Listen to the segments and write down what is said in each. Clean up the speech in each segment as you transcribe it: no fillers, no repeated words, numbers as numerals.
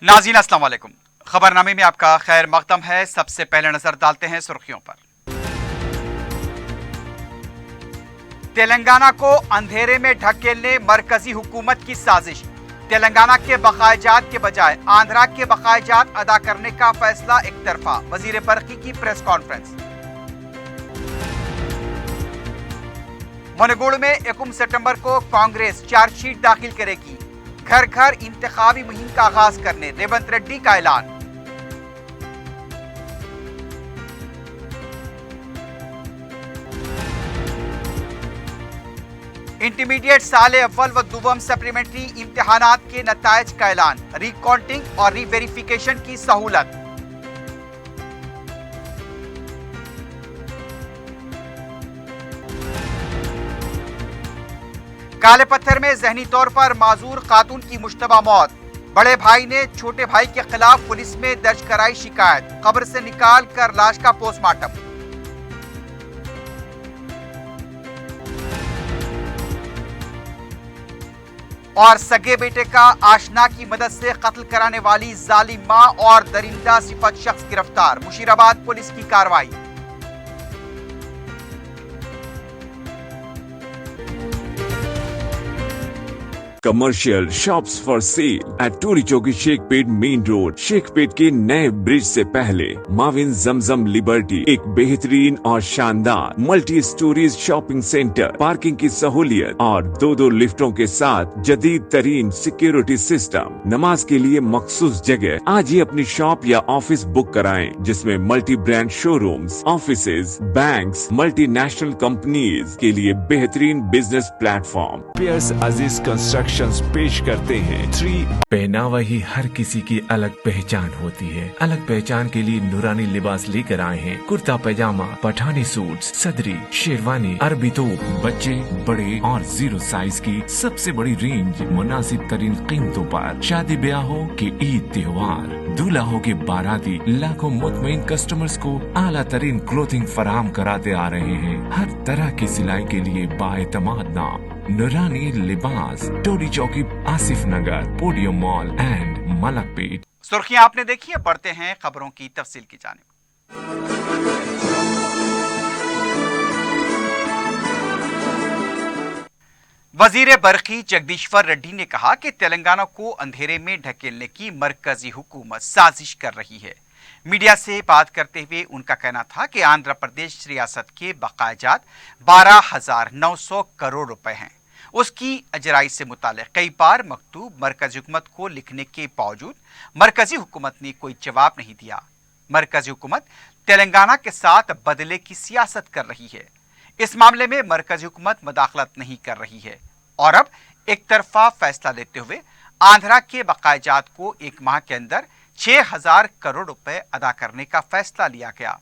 नाज़रीन अस्सलाम वालेकुम। खबरनामे में आपका खैर मकदम है। सबसे पहले नजर डालते हैं सुर्खियों पर। तेलंगाना को अंधेरे में ढकेलने मरकजी हुकूमत की साजिश। तेलंगाना के बकायाजात के बजाय आंध्रा के बकायाजात अदा करने का फैसला एक तरफा। वजीर बरकी की प्रेस कॉन्फ्रेंस। मनगुड़ में 1 सितंबर को कांग्रेस चार्जशीट दाखिल करेगी। घर घर इंतखाबी मुहिम का आगाज करने रेवंत रेड्डी का ऐलान। इंटरमीडिएट साल अव्वल व दुवम सप्लीमेंट्री इम्तिहानात के नतायज का ऐलान। रिकाउंटिंग और रीवेरिफिकेशन की सहूलत। काले पत्थर में जहनी तौर पर माजूर खातून की मुश्तबा मौत। बड़े भाई ने छोटे भाई के खिलाफ पुलिस में दर्ज कराई शिकायत। कब्र से निकाल कर लाश का पोस्टमार्टम। और सगे बेटे का आशना की मदद से कत्ल कराने वाली जालिम मां और दरिंदा सिफत शख्स गिरफ्तार। मुशीराबाद पुलिस की कार्रवाई। Commercial shops for sale at Toli Chowki Shaikpet main road. Shaikpet के नए ब्रिज से पहले माविन जमजम लिबर्टी एक बेहतरीन और शानदार multi storeys shopping centre, parking की सहूलियत और 2 लिफ्टों के साथ जदीद तरीन सिक्योरिटी सिस्टम। नमाज के लिए मखसूस जगह। आज ही अपनी शॉप या ऑफिस बुक कराएं, जिसमें multi brand showrooms, offices, banks, multinational companies के लिए बेहतरीन बिजनेस प्लेटफॉर्म। पियर्स अजीज कंस्ट्रक्शन पेश करते हैं 3। पहनावा ही हर किसी की अलग पहचान होती है। अलग पहचान के लिए नूरानी लिबास लेकर आए हैं। कुर्ता पैजामा, पठानी सूट, सदरी, शेरवानी, अरबी तोप, बच्चे, बड़े और 0 साइज की सबसे बड़ी रेंज मुनासिब तरीन कीमतों पर। शादी ब्याह हो कि ईद त्योहार, दूल्हा हो के बाराती, लाखों मुतमईन कस्टमर्स को आला तरीन क्लोथिंग फराहम कराते आ रहे हैं। हर तरह की सिलाई के लिए बाएतमाद नाम नूरानी लिबास, Tolichowki, Asif Nagar, podium mall and Malakpet. सुर्खियां आपने देखी है, बढ़ते हैं खबरों की तफसील की जानिब। वजीर बरकी जगदीश्वर रेड्डी ने कहा कि तेलंगाना को अंधेरे में ढकेलने की मरकजी हुकूमत साजिश कर रही है। मीडिया से बात करते हुए उनका कहना था कि आंध्र प्रदेश रियासत के बकायाजात 12,900 करोड़ रुपए हैं। उसकी अजराई से मुताल्लिक कई बार मकतूब मरकजी हुकूमत को लिखने के बावजूद मरकजी हुकूमत ने कोई जवाब नहीं दिया। मरकजी हुकूमत तेलंगाना के साथ बदले की सियासत कर रही है। इस मामले में मरकजी हुकूमत मदाखलत नहीं कर रही है और अब एक तरफा फैसला लेते हुए आंध्रा के बकायाजात को 1 माह के अंदर 6,000 करोड़ रुपए अदा करने का फैसला लिया गया।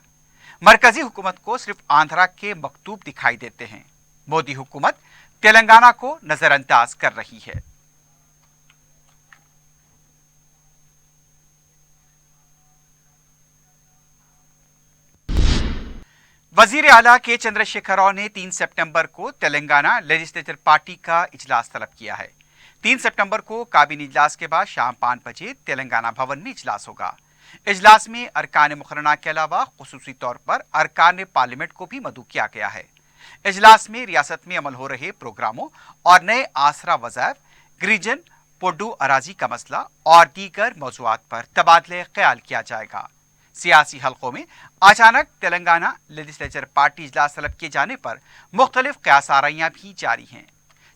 मरकजी हुकूमत को सिर्फ आंध्रा के मकतूब दिखाई देते हैं। मोदी हुकूमत तेलंगाना को नजरअंदाज कर रही है। वजीर आला के चंद्रशेखर राव ने 3 सितंबर को तेलंगाना लेजिस्लेचर पार्टी का इजलास तलब किया है। 3 सितंबर को काबीना इजलास के बाद शाम 5 बजे तेलंगाना भवन में इजलास होगा। इजलास में अरकान मुकर्रना के अलावा खुसूसी तौर पर अरकान पार्लियामेंट को भी मदऊ किया गया है। इजलास में रियासत में अमल हो रहे प्रोग्रामों और नए आसरा वज़ाइफ, गिरिजन पोडू अराजी का मसला और दीगर मौज़ूआत पर तबादले ख्याल किया जाएगा। सियासी हलकों में अचानक तेलंगाना लेजिस्लेचर पार्टी इजलास तलब किए जाने पर मुख्तलिफ क़यास-आराइयां भी जारी हैं।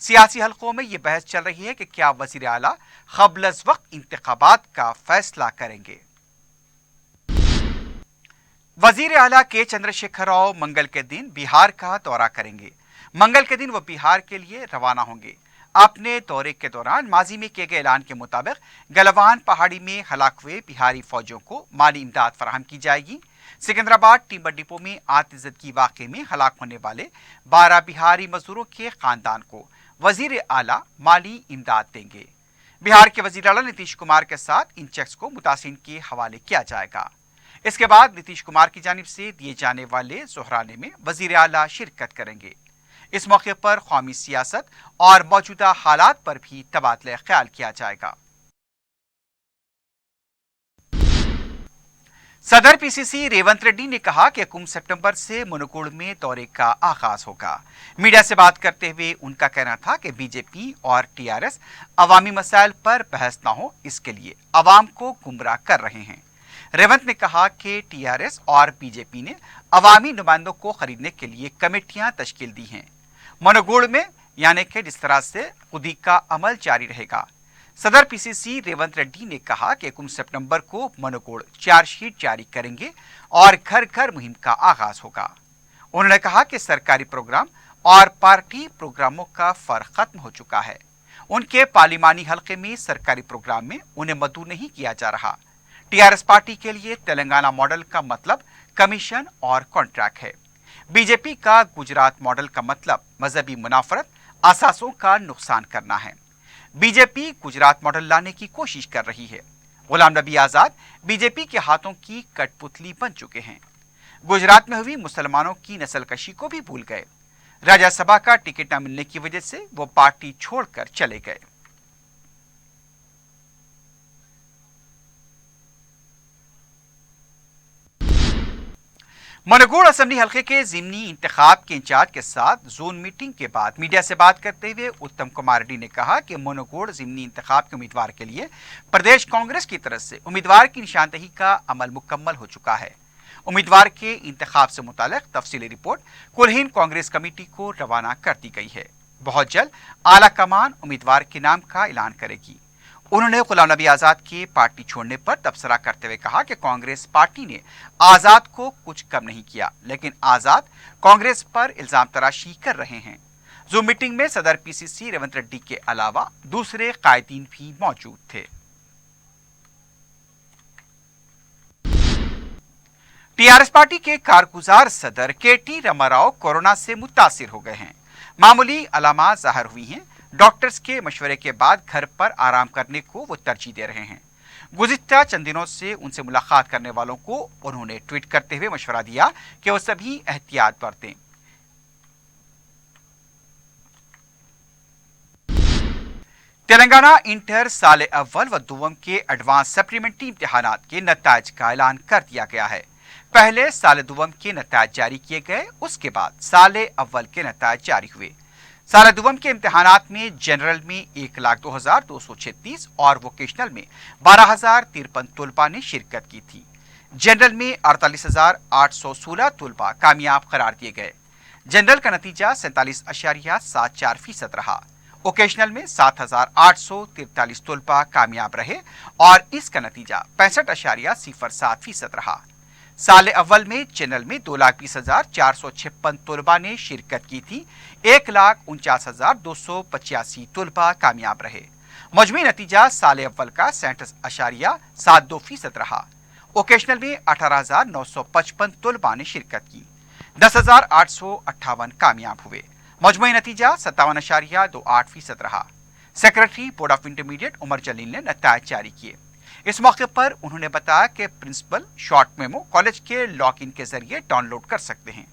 सियासी हलकों में ये बहस चल रही है कि क्या वज़ीर आला क़ब्ल वक्त इंतखाबात का फैसला करेंगे। वजीर आला के चंद्रशेखर राव मंगल के दिन बिहार का दौरा करेंगे। मंगल के दिन वो बिहार के लिए रवाना होंगे। अपने दौरे के दौरान माजी में किए गए ऐलान के मुताबिक गलवान पहाड़ी में हलाक हुए बिहारी फौजियों को माली इमदाद फराहम की जाएगी। सिकंदराबाद टिम्बर डिपो में आतिशबाजी वाक़े में हलाक होने वाले 12 बिहारी मजदूरों के खानदान को वजीर आला माली इमदाद देंगे। बिहार के वजीर आला नीतीश कुमार के साथ इन चेक्स को मुतासिन के हवाले किया जाएगा। इसके बाद नीतीश कुमार की जानिब से दिए जाने वाले जोहराने में वजीर आला शिरकत करेंगे। इस मौके पर कौमी सियासत और मौजूदा हालात पर भी तबादला ख्याल किया जाएगा। सदर पीसीसी रेवंत रेड्डी ने कहा कि 1 सितंबर से मुनगुड़ में दौरे का आगाज होगा। मीडिया से बात करते हुए उनका कहना था कि बीजेपी और टीआरएस अवामी मसाइल पर बहस ना हो, इसके लिए अवाम को गुमराह कर रहे हैं। रेवंत ने कहा कि टीआरएस और बीजेपी ने अवामी नुमाइंदों को खरीदने के लिए कमेटियां तश्कील दी हैं। मुनगुड़ में यानी कि जिस तरह से खुदी का अमल जारी रहेगा। सदर पीसीसी रेवंत रेड्डी ने कहा कि 1 सितंबर को मुनगुड़ चार्जशीट जारी करेंगे और घर घर मुहिम का आगाज होगा। उन्होंने कहा कि सरकारी प्रोग्राम और पार्टी प्रोग्रामों का फर्क खत्म हो चुका है। उनके पार्लिमानी हलके में सरकारी प्रोग्राम में उन्हें मद्दू नहीं किया जा रहा। टीआरएस पार्टी के लिए तेलंगाना मॉडल का मतलब कमीशन और कॉन्ट्रैक्ट है। बीजेपी का गुजरात मॉडल का मतलब मजहबी मुनाफरत, असासों का नुकसान करना है। बीजेपी गुजरात मॉडल लाने की कोशिश कर रही है। गुलाम नबी आजाद बीजेपी के हाथों की कठपुतली बन चुके हैं। गुजरात में हुई मुसलमानों की नस्लकशी को भी भूल गए। राज्यसभा का टिकट न मिलने की वजह से वो पार्टी छोड़कर चले गए। मुनगुड़ असेंबली हल्के के जिमनी इंतखाब के इंचार्ज के साथ जोन मीटिंग के बाद मीडिया से बात करते हुए उत्तम कुमार रेड्डी ने कहा कि मुनगुड़ जिमनी इंतखाब के उम्मीदवार के लिए प्रदेश कांग्रेस की तरफ से उम्मीदवार की निशानदही का अमल मुकम्मल हो चुका है। उम्मीदवार के इंतखाब से मुतालिक तफसीली रिपोर्ट कुलहीन कांग्रेस कमेटी को रवाना कर दी गई है। बहुत जल्द आला कमान उम्मीदवार के नाम का ऐलान करेगी। उन्होंने गुलाम नबी आजाद के पार्टी छोड़ने पर तबसरा करते हुए कहा कि कांग्रेस पार्टी ने आजाद को कुछ कम नहीं किया, लेकिन आजाद कांग्रेस पर इल्जाम तराशी कर रहे हैं। जूम मीटिंग में सदर पीसीसी रेवंत रेड्डी के अलावा दूसरे कायदीन भी मौजूद थे। टीआरएस पार्टी के कारगुजार सदर केटी रामाराव कोरोना से मुतासिर हो गए हैं। मामूली अलामात जाहिर हुई हैं। डॉक्टर्स के मशवरे के बाद घर पर आराम करने को वो तरजीह दे रहे हैं। गुज़िश्ता चंद दिनों से उनसे मुलाकात करने वालों को उन्होंने ट्वीट करते हुए मशवरा दिया कि वो सभी एहतियात बरतें। तेलंगाना इंटर साल अव्वल व दुवम के एडवांस सप्लीमेंट्री इम्तिहानात के नताइज का ऐलान कर दिया गया है। पहले साल दुवम के नताइज जारी किए गए, उसके बाद साल अव्वल के नताइज जारी हुए। साल दुवम के इम्तिहानात में जनरल में 1,02,236 और वोकेशनल में 12,053 तलबा ने शिरकत की थी। जनरल में 48,816 तलबा कामयाब करार दिए गए। जनरल का नतीजा 47.74% रहा। वोकेशनल में 7,843 तलबा कामयाब रहे और इसका नतीजा 65.07% रहा। साल अव्वल में जनरल में 2,20,456 तलबा ने शिरकत की थी। 1,49,285 तलबा कामयाब रहे। मजमूई नतीजा साल अव्वल का 67.72% रहा। वोकेशनल में 18,955 तलबा ने शिरकत की। 10,858 कामयाब हुए। मजमूई नतीजा 57.28% रहा। Secretary board of intermediate Umar Jalil ने नताइज जारी किए। इस मौके पर उन्होंने बताया कि प्रिंसिपल शॉर्ट मेमो कॉलेज के लॉगिन के जरिए डाउनलोड कर सकते हैं।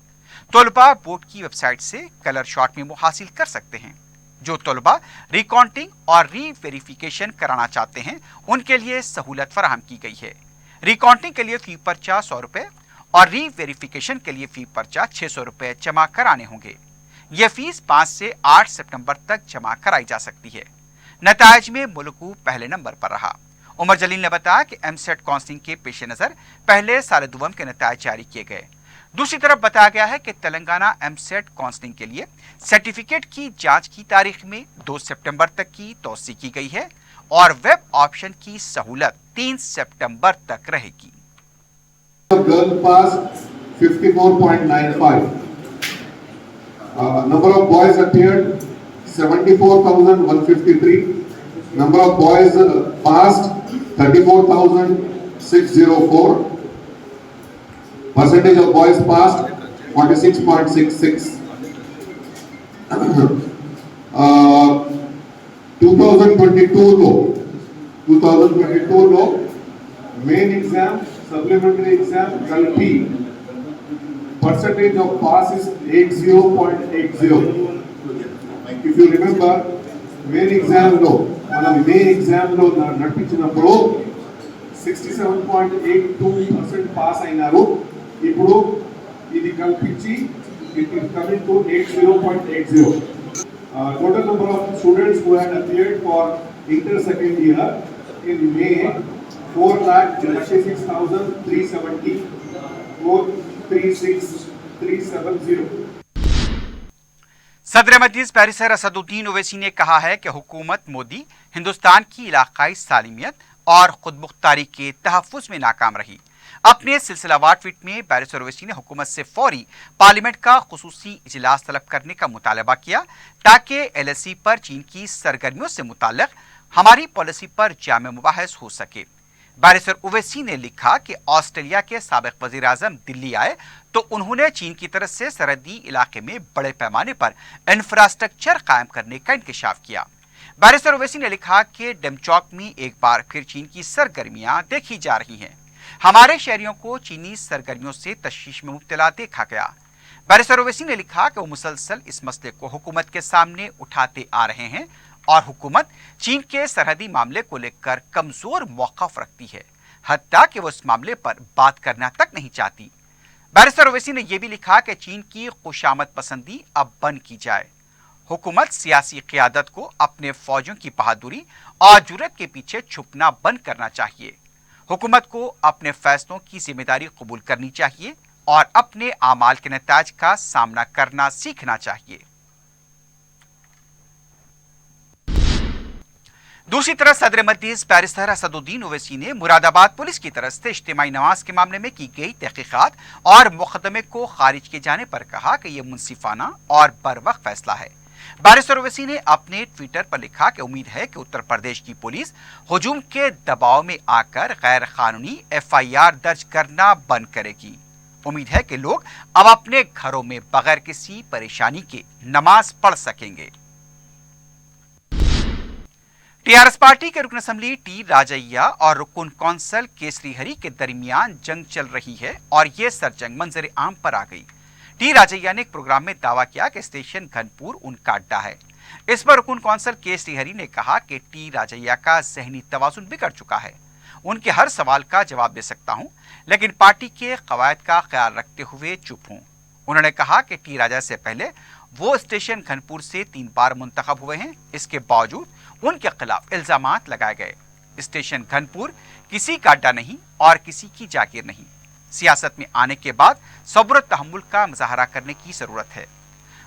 तलबा बोर्ड की वेबसाइट से कलर शॉर्ट मेमो हासिल कर सकते हैं। जो तलबा रिकाउंटिंग और रीवेरिफिकेशन कराना चाहते हैं उनके लिए सहूलत फराहम की गई है। रिकाउंटिंग के लिए फी पर्चा 100 रुपये और रीवेरिफिकेशन के लिए फी पर्चा 600 रुपये जमा कराने होंगे। यह फीस 5 से 8 सितंबर तक जमा कराई जा सकती है। नताइज में मुल्कू पहले नंबर पर रहा। उमर जलील ने बताया कि एमसेट काउंसलिंग के पेश नज़र पहले साल दुवम के नताइज जारी किए गए। दूसरी तरफ बताया गया है कि तेलंगाना एमसेट काउंसलिंग के लिए सर्टिफिकेट की जांच की तारीख में 2 सितंबर तक की तौसी की गई है और वेब ऑप्शन की सहूलत 3 सितंबर तक रहेगी। Girl passed 54.95. Number of boys appeared 74,153. Number of boys passed 34,604. Percentage of boys passed 46.66. 2022 law main exam supplementary exam Kalpi percentage of pass is 80.80. If you remember main exam lo nadipinchinappudu 67.82% pass అయినారు. ఇప్పుడు ఇది కల్పించి it is coming to 80.80. Total number of students who had appeared for inter second year in May 4,36,370. 436,370. सदर मजलिस barrister Asaduddin Owaisi ने कहा है कि हुकूमत मोदी हिंदुस्तान की इलाकाई सालिमियत और खुदमुख्तारी के तहफ़्फ़ुज़ में नाकाम रही। अपने सिलसिलावार ट्वीट में बैरिस्टर ओवैसी ने हुकूमत से फौरी पार्लियामेंट का खुसूसी इजलास तलब करने का मुतालबा किया ताकि LSE पर चीन की सरगर्मियों से मुताल्लिक़ हमारी पॉलिसी पर जामे मुबाहिस हो सके। बैरिस्टर ओवैसी ने लिखा कि ऑस्ट्रेलिया के साबिक़ वज़ीर आज़म दिल्ली आए तो उन्होंने चीन की तरफ से सरहदी इलाके में बड़े पैमाने पर इंफ्रास्ट्रक्चर कायम करने का इंकशाफ किया। बैरिस्टर ओवैसी ने लिखा कि डेमचौक में एक बार फिर चीन की सरगर्मियां देखी जा रही हैं। हमारे शहरियों को चीनी सरगर्मियों से तशवीश में मुब्तला देखा गया। बैरिस्टर ओवैसी ने लिखा कि वो मुसलसल इस मसले को हुकूमत के सामने उठाते आ रहे हैं और हुकूमत चीन के सरहदी मामले को लेकर कमजोर मौक़िफ़ रखती है, हत्ता कि वो इस मामले पर बात करना तक नहीं चाहती। बैरिस्टर ओवैसी ने यह भी लिखा कि चीन की खुशामद पसंदी अब बंद की जाए। हुकूमत सियासी क़ियादत को अपने फौजियों की बहादुरी और जुर्रत के पीछे छुपना बंद करना चाहिए। हुकूमत को अपने फैसलों की जिम्मेदारी कबूल करनी चाहिए और अपने आमाल के नताज का सामना करना सीखना चाहिए। दूसरी तरफ सदर मजलिस बैरिस्टर असदुद्दीन ओवैसी ने मुरादाबाद पुलिस की तरफ से इज्तिमाई नमाज के मामले में की गई तहकीकात और मुकदमे को खारिज किए जाने पर कहा कि यह मुनसिफाना और बरवक्त फैसला है। बैरिस्टर ओवैसी ने अपने ट्विटर पर लिखा कि उम्मीद है कि उत्तर प्रदेश की पुलिस हुजूम के दबाव में आकर गैर कानूनी FIR दर्ज करना बंद करेगी। उम्मीद है कि लोग अब अपने घरों में बगैर किसी परेशानी के नमाज पढ़ सकेंगे। टीआरएस पार्टी के रुकन असम्बली टी राजैया और रुकन कौंसल केसरी हरी के दरमियान जंग चल रही है और ये सरजंग मंजर आम पर आ गई। टी राजैया ने एक प्रोग्राम में दावा किया कि स्टेशन घनपुर उनका अड्डा है। इस पर रुकन कौंसल केसरी हरी ने कहा कि टी राजैया का जहनी तवाजुन बिगड़ चुका है। उनके हर सवाल का जवाब दे सकता हूं, लेकिन पार्टी के कवायद का ख्याल रखते हुए चुप हूं। उन्होंने कहा कि टी राजा से पहले वो स्टेशन घनपुर से 3 बार मुंतखब हुए हैं, इसके बावजूद उनके खिलाफ इल्जामात लगाए गए। स्टेशन घनपुर किसी का अड्डा नहीं और किसी की जागीर नहीं। सियासत में आने के बाद सब्र तहम्मुल का मुजाहरा करने की जरूरत है।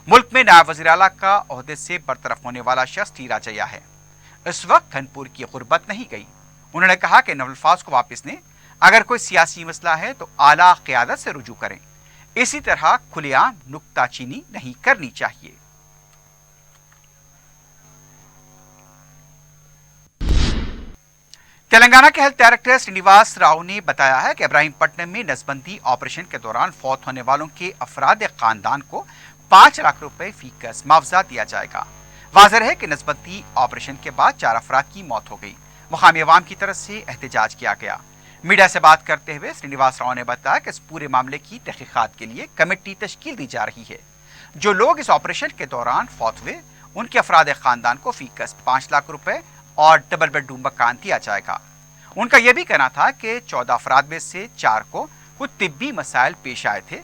मुल्क में नायब वज़ीर आला का ओहदे से बरतरफ होने वाला शख्स टी राजैया है। इस वक्त घनपुर की गुर्बत नहीं गई। उन्होंने कहा कि नवल फाज को वापस लें। अगर कोई सियासी मसला है तो आला क़ियादत से रुजू करें। इसी तरह खुलेआम नुक्ताचीनी नहीं करनी चाहिए। तेलंगाना के हेल्थ डायरेक्टर श्रीनिवास राव ने बताया है कि इब्राहिमपट्टनम में नसबंदी ऑपरेशन के दौरान फौत होने वालों के अफराद खानदान को 5 लाख रुपए फीकस मुआवजा दिया जाएगा। वाज़ेह है कि नसबंदी ऑपरेशन के बाद 4 अफराद की मौत हो गई। मुकामी अवाम की तरफ से एहतजाज किया गया। मीडिया से बात करते हुए श्रीनिवास राव ने बताया कि इस पूरे मामले की तहकीकात के लिए कमेटी तश्कील दी जा रही है। जो लोग इस ऑपरेशन के दौरान फौत हुए उनके अफराद खानदान को फीकस 5 लाख रुपए और डबल बेडरूम मकान दिया जाएगा। उनका यह भी कहना था कि 14 अफराद में से 4 को कुछ तिब्बी मसाइल पेश आए थे।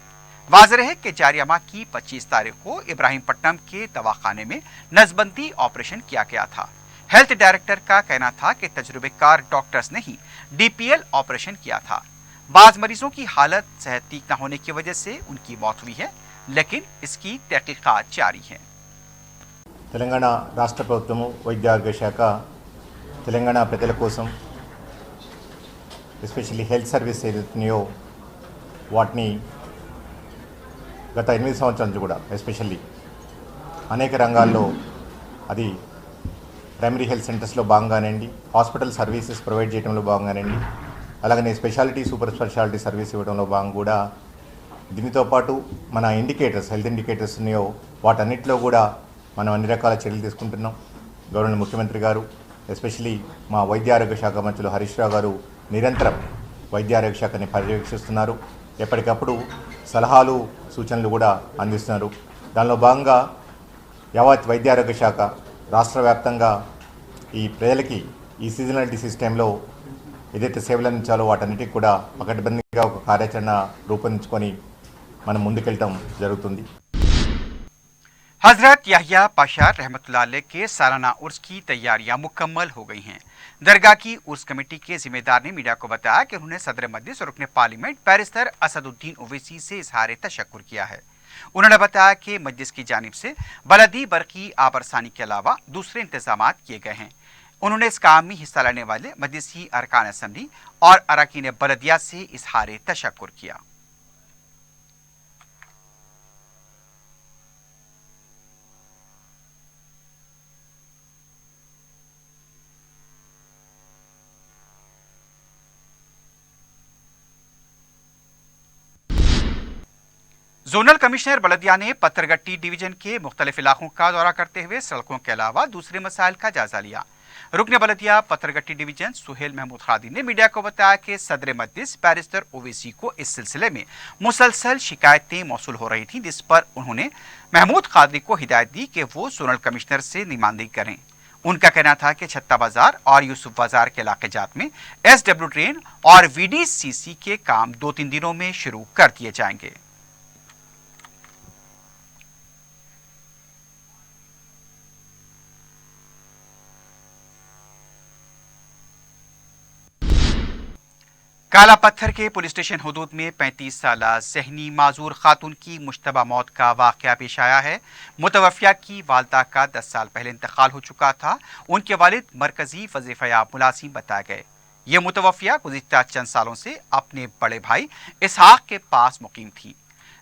वाज़ेह है कि जारिया माह की 25 तारीख को इब्राहिमपट्टनम के दवाखाने में नसबंदी ऑपरेशन किया गया था। हेल्थ डायरेक्टर का कहना था कि तजुर्बेकार डॉक्टर्स ने ही DPL ऑपरेशन किया था। बाज़ मरीजों की हालत सेहत ठीक न होने की वजह से उनकी मौत हुई है, लेकिन इसकी तहकीकात जारी है। తెలంగాణ రాష్ట్ర ప్రభుత్వము వైద్య ఆరోగ్య శాఖ తెలంగాణ ప్రజల కోసం ఎస్పెషల్లీ హెల్త్ సర్వీస్ ఏదైతున్నాయో వాటిని గత 8 సంవత్సరాల నుంచి కూడా ఎస్పెషల్లీ అనేక రంగాల్లో అది ప్రైమరీ హెల్త్ సెంటర్స్లో భాగంగానండి, హాస్పిటల్ సర్వీసెస్ ప్రొవైడ్ చేయడంలో భాగంగానండి, అలాగనే స్పెషాలిటీ సూపర్ స్పెషాలిటీ సర్వీస్ ఇవ్వడంలో భాగంగా కూడా దీనితో పాటు మన ఇండికేటర్స్ హెల్త్ ఇండికేటర్స్ ఉన్నాయో వాటన్నిటిలో కూడా మనం అన్ని రకాల చర్యలు తీసుకుంటున్నాం. గవర్నర్ ముఖ్యమంత్రి గారు ఎస్పెషల్లీ మా వైద్య ఆరోగ్య శాఖ మంత్రులు హరీష్ రావు గారు నిరంతరం వైద్య ఆరోగ్య శాఖని పర్యవేక్షిస్తున్నారు. ఎప్పటికప్పుడు సలహాలు సూచనలు కూడా అందిస్తున్నారు. దానిలో భాగంగా యావత్ వైద్య ఆరోగ్య శాఖ రాష్ట్ర వ్యాప్తంగా ఈ ప్రజలకి ఈ సీజనల్ డిసీజ్ టైంలో ఏదైతే సేవలు అందించాలో వాటన్నిటికి కూడా పకడ్బందీగా ఒక కార్యాచరణ రూపొందించుకొని మనం ముందుకెళ్ళటం జరుగుతుంది. हजरत याहिया पाशा रहमतुल्लाह अलैह के सालाना उर्स की तैयारियां मुकम्मल हो गई हैं। दरगाह की उर्स कमेटी के जिम्मेदार ने मीडिया को बताया कि उन्होंने सदर मजलिस और रुकने पार्लियामेंट बैरिस्टर असदुद्दीन ओवैसी से इजहार तशक्कुर किया है। उन्होंने बताया कि मजलिस की जानिब से बलदी बरकी आबरसानी के अलावा दूसरे इंतजाम किए गए हैं। उन्होंने इस काम में हिस्सा लेने वाले मजलिसी अरकान असम्बली और अरकान बलदिया से इजहार तशक्कुर किया। जोनल कमिश्नर बलदिया ने पत्थरगट्टी डिवीजन के मुख्तलिफ इलाकों का दौरा करते हुए सड़कों के अलावा दूसरे मसाइल का जायजा लिया। रुकने बलदिया पत्थरगट्टी डिवीजन सुहेल महमूद खादी ने मीडिया को बताया कि सदर मजलिस बैरिस्टर ओवैसी को इस सिलसिले में मुसलसल शिकायतें मौसूल हो रही थीं, जिस पर उन्होंने महमूद खादी को हिदायत दी कि वो जोनल कमिश्नर से नुमाइंदगी करें। उनका कहना था कि छत्ता बाजार और यूसुफ बाजार के इलाके जात में SW ट्रेन और VDCC के काम 2-3 दिनों में शुरू कर दिए जाएंगे। काला पत्थर के पुलिस स्टेशन हुदूद में 35 साला जहनी माजूर खातून की मुश्तबा मौत का वाकया पेश आया है। मुतवफ़िया की वालदा का 10 साल पहले इंतकाल हो चुका था। उनके वालिद मरकजी वज़ीफ़ायाब मुलाजिम बताए गए। ये मुतवफ़िया गुज़िश्ता चंद सालों से अपने बड़े भाई इसहाक के पास मुकीम थी।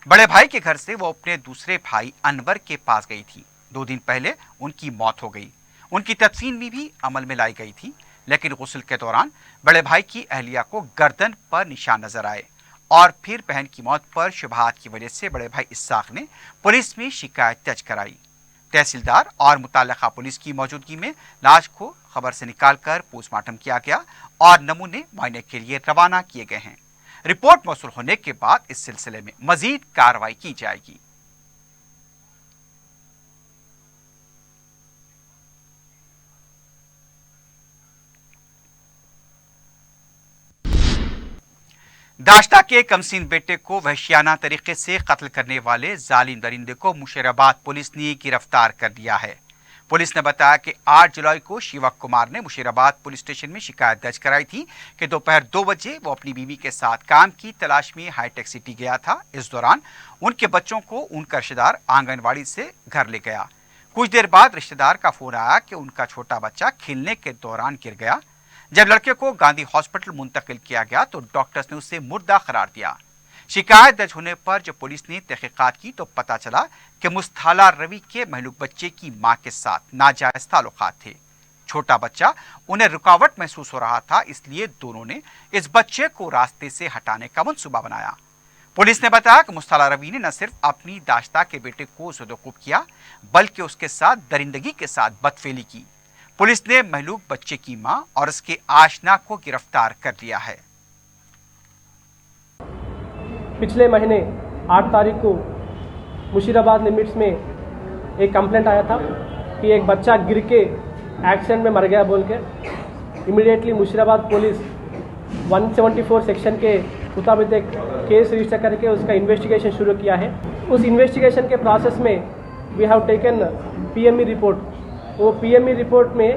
बड़े भाई के घर से वो अपने दूसरे भाई अनवर के पास गई थी। 2 दिन पहले उनकी मौत हो गई। उनकी तदफीन भी अमल में लाई गई थी, लेकिन गुस्ल के दौरान बड़े भाई की अहलिया को गर्दन पर निशान नजर आए और फिर बहन की मौत पर शुबहात की वजह से बड़े भाई इसहाक ने पुलिस में शिकायत दर्ज कराई। तहसीलदार और मुतल्लिका पुलिस की मौजूदगी में लाश को खबर से निकालकर पोस्टमार्टम किया गया और नमूने मुआयने के लिए रवाना किए गए हैं। रिपोर्ट मौसूल होने के बाद इस सिलसिले में मजीद कार्रवाई की जाएगी। दाश्ता के कमसीन बेटे को वहशियाना तरीके से कत्ल करने वाले जालिम दरिंदे को मुशीराबाद पुलिस ने गिरफ्तार कर लिया है। पुलिस ने बताया कि 8 जुलाई को शिवक कुमार ने मुशीराबाद पुलिस स्टेशन में शिकायत दर्ज कराई थी कि दोपहर 2 बजे वो अपनी बीवी के साथ काम की तलाश में हाईटेक सिटी गया था। इस दौरान उनके बच्चों को उनका रिश्तेदार आंगनवाड़ी से घर ले गया। कुछ देर बाद रिश्तेदार का फोन आया कि उनका छोटा बच्चा खेलने के दौरान गिर गया। जब लड़के को गांधी हॉस्पिटल मुंतकिल किया गया तो डॉक्टर्स ने उसे मुर्दा करार दिया। शिकायत दर्ज होने पर जब पुलिस ने तहकीकात की तो पता चला कि मुस्ताला रवि के महलूक बच्चे की मां के साथ नाजायज ताल्लुकात थे। छोटा बच्चा उन्हें रुकावट महसूस हो रहा था, इसलिए दोनों ने इस बच्चे को रास्ते से हटाने का मंसूबा बनाया। पुलिस ने बताया कि मुस्ताला रवि ने न सिर्फ अपनी दाश्ता के बेटे को ज़ुदोकुब किया, बल्कि उसके साथ दरिंदगी के साथ बदफेली की। पुलिस ने महलूक बच्चे की मां और उसके आशना को गिरफ्तार कर लिया है। पिछले महीने 8 तारीख को मुशीराबाद लिमिट्स में एक कंप्लेंट आया था कि एक बच्चा गिर के एक्सीडेंट में मर गया बोल के इमीडिएटली मुशीराबाद पुलिस 174 सेक्शन के मुताबिक एक केस रजिस्टर करके उसका इन्वेस्टिगेशन शुरू किया है। उस इन्वेस्टिगेशन के प्रोसेस में we have taken PME report. वो PME रिपोर्ट में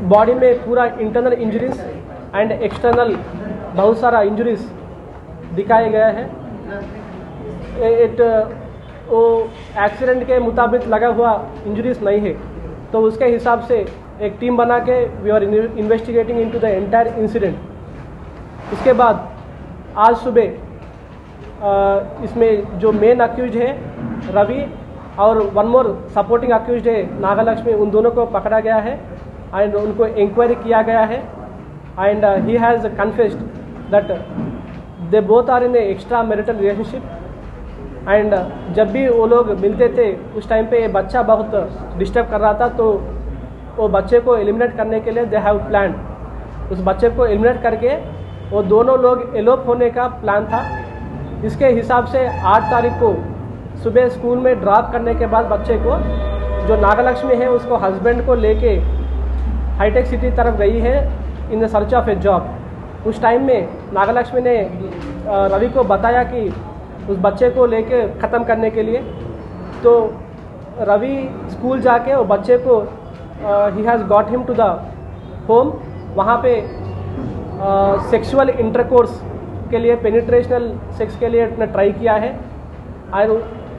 बॉडी में पूरा इंटरनल इंजरीज एंड एक्सटर्नल बहुत सारा इंजरीज दिखाया गया है। वो एक्सीडेंट के मुताबिक लगा हुआ इंजरीज नहीं है, तो उसके हिसाब से एक टीम बना के we are investigating into the entire incident. उसके बाद आज सुबह इसमें जो मेन अक्यूज है रवि और वन मोर सपोर्टिंग अक्यूज है नागलक्ष्मी, उन दोनों को पकड़ा गया है एंड उनको इंक्वायरी किया गया है and he has confessed that they both are in a extra marital relationship and जब भी वो लोग मिलते थे उस टाइम पे ये बच्चा बहुत डिस्टर्ब कर रहा था, तो वो बच्चे को एलिमिनेट करने के लिए दे हैव प्लान। उस बच्चे को एलिमिनेट करके वो दोनों लोग एलोप होने का प्लान था। इसके हिसाब से 8 तारीख को सुबह स्कूल में ड्रॉप करने के बाद बच्चे को जो नागलक्ष्मी है उसको हस्बैंड को लेके हाईटेक सिटी तरफ गई है in the search of A job. उस टाइम में नागलक्ष्मी ने रवि को बताया कि उस बच्चे को लेके ख़त्म करने के लिए, तो रवि स्कूल जाके वो बच्चे को he has got him to the home. वहाँ पे सेक्सुअल इंटरकोर्स के लिए, पेनिट्रेशनल सेक्स के लिए उसने ट्राई किया है। और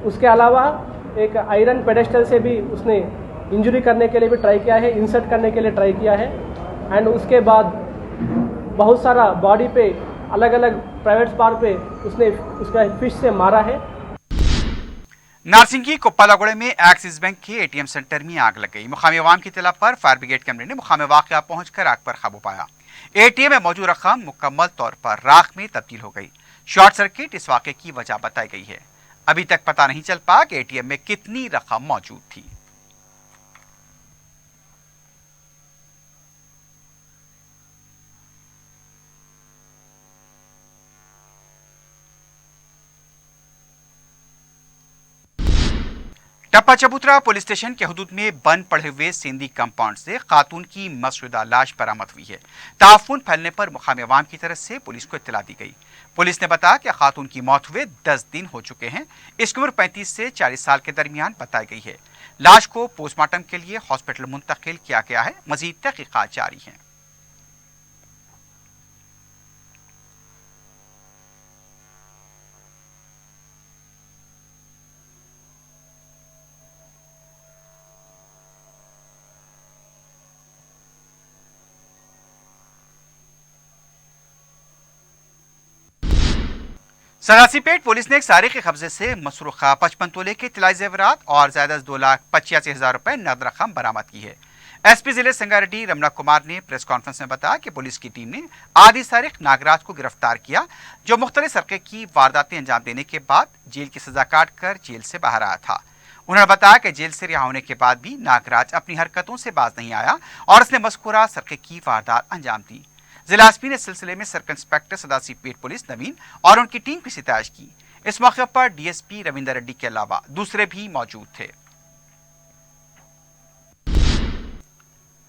उसके अलावा एक आयरन पेडेस्टल से भी उसने इंजरी करने के लिए भी ट्राई किया है, इंसर्ट करने के लिए ट्राई किया है। एंड उसके बाद बहुत सारा बॉडी पे अलग अलग प्राइवेट स्पार पे उसने उसका फिश से मारा है। नारसिंगी कोप्पालागुड़े में एक्सिस बैंक के एटीएम सेंटर में आग लग गई। मुकामी अवाम की इत्तला पर फायर ब्रिगेड कैमरे ने मुकामी वाक़या पहुंचकर आग पर काबू पाया। एटीएम में मौजूद रकम मुकम्मल तौर पर राख में तब्दील हो गई। शॉर्ट सर्किट इस वाक़े की वजह बताई गई है। अभी तक पता नहीं चल पाया कि एटीएम में कितनी रकम मौजूद थी। टप्पा चबूतरा पुलिस स्टेशन के हुदूद में बंद पड़े हुए सिंधी कंपाउंड से खातून की मसरूदा लाश बरामद हुई है। ताफून फैलने पर मुकामी अवाम की तरफ से पुलिस को इत्तला दी गई। पुलिस ने बताया कि खातून की मौत हुए 10 दिन हो चुके हैं। इसकी उम्र 35 से 40 साल के दरमियान बताई गई है। लाश को पोस्टमार्टम के लिए हॉस्पिटल मुंतकिल किया गया है। मजीद तहकीकात जारी हैं। सरासीपेट पुलिस ने एक सारे के कब्जे से मसरूखा 55 तोले के तिलाई जेवरात और ज्यादा 2,85,000 रुपए नकद रकम बरामद की है। एसपी जिले संगारेड्डी रमना कुमार ने प्रेस कॉन्फ्रेंस में बताया कि पुलिस की टीम ने आदि सारिक नागराज को गिरफ्तार किया, जो मुख्तलिफ सरके की वारदातें अंजाम देने के बाद जेल की सजा काट कर जेल से बाहर आया था। उन्होंने बताया कि जेल से रिहा होने के बाद भी नागराज अपनी हरकतों से बाज नहीं आया और उसने मज़कूरा सरके की वारदात अंजाम दी। जिला एसपी ने इस सिलसिले में सर्कल इंस्पेक्टर सदासीपेट पुलिस नवीन और उनकी टीम की सितारिश की। इस मौके पर डीएसपी रविंदर रेड्डी के अलावा दूसरे भी मौजूद थे।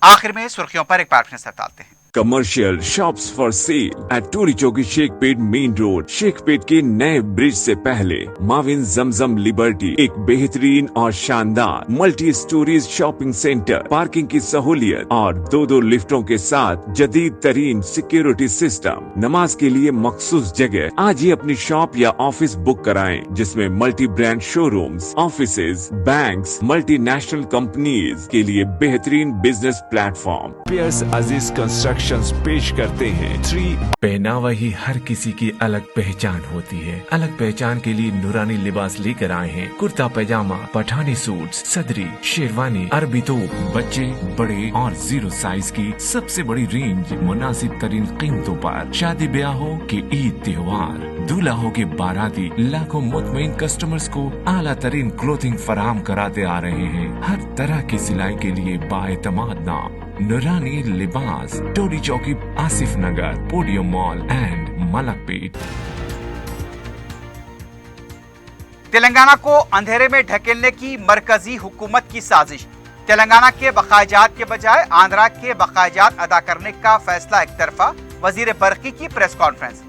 आखिर में सुर्खियों पर एक बार फिर नजर डालते हैं। Commercial shops for sale at Toli Chowki Shaikpet main road. Shaikpet के नए ब्रिज से पहले माविन जमजम लिबर्टी एक बेहतरीन और शानदार multi storeys shopping centre, parking की सहूलियत और 2 लिफ्टों के साथ जदीद तरीन सिक्योरिटी सिस्टम। नमाज के लिए मखसूस जगह। आज ही अपनी शॉप या ऑफिस बुक कराएं, जिसमें multi brand showrooms, offices, banks, multinational companies के लिए बेहतरीन बिजनेस प्लेटफॉर्म। पियर्स अजीज कंस्ट्रक्शन पेश करते हैं 3। पहनावा ही हर किसी की अलग पहचान होती है। अलग पहचान के लिए नूरानी लिबास लेकर आए हैं। कुर्ता पैजामा, पठानी सूट्स, सदरी, शेरवानी, अरबी तोप, बच्चे, बड़े और 0 साइज की सबसे बड़ी रेंज मुनासिब तरीन कीमतों पर। शादी ब्याहों के ईद त्योहार, दूल्हा हो के बाराती, लाखों मुतमईन कस्टमर्स को आला तरीन क्लोथिंग फराहम कराते आ रहे हैं। हर तरह की सिलाई के लिए बाएतमाद नाम नूरानी लिबास, Tolichowki, Asif Nagar, podium mall and Malakpet. Telangana को अंधेरे में ढकेलने की मरकजी हुकूमत की साजिश। तेलंगाना के बकायाजात के बजाय आंध्रा के बकायाजात अदा करने का फैसला एक तरफा। वजीर बरकी की प्रेस कॉन्फ्रेंस।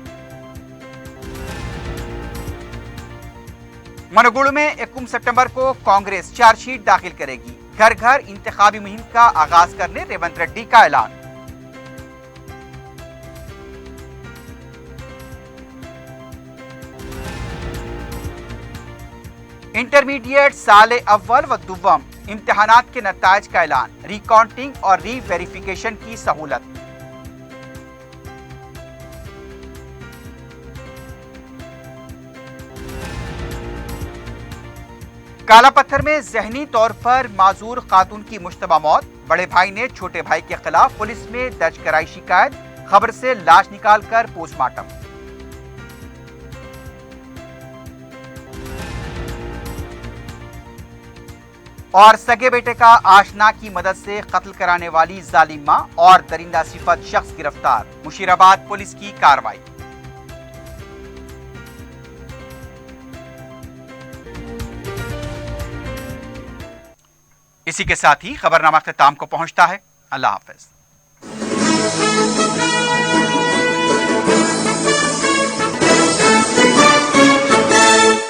मनगुड़ में 21 सितंबर को कांग्रेस चार्जशीट दाखिल करेगी। घर घर इंतखाबी मुहिम का आगाज करने रेवंत रेड्डी का ऐलान। इंटरमीडिएट साले अव्वल व दुव्वम इम्तिहानात के नतायज का ऐलान। रिकाउंटिंग और री वेरिफिकेशन की सहूलत। काला पत्थर में जहनी तौर पर माजूर खातून की मुश्तबा मौत। बड़े भाई ने छोटे भाई के खिलाफ पुलिस में दर्ज कराई शिकायत। खबर से लाश निकालकर पोस्टमार्टम। और सगे बेटे का आशना की मदद से कत्ल कराने वाली जालिम मां और दरिंदा सिफत शख्स गिरफ्तार। मुशीराबाद पुलिस की कार्रवाई। इसी के साथ ही खबरनामा अख्ताम को पहुंचता है। अल्लाह हाफिज। है।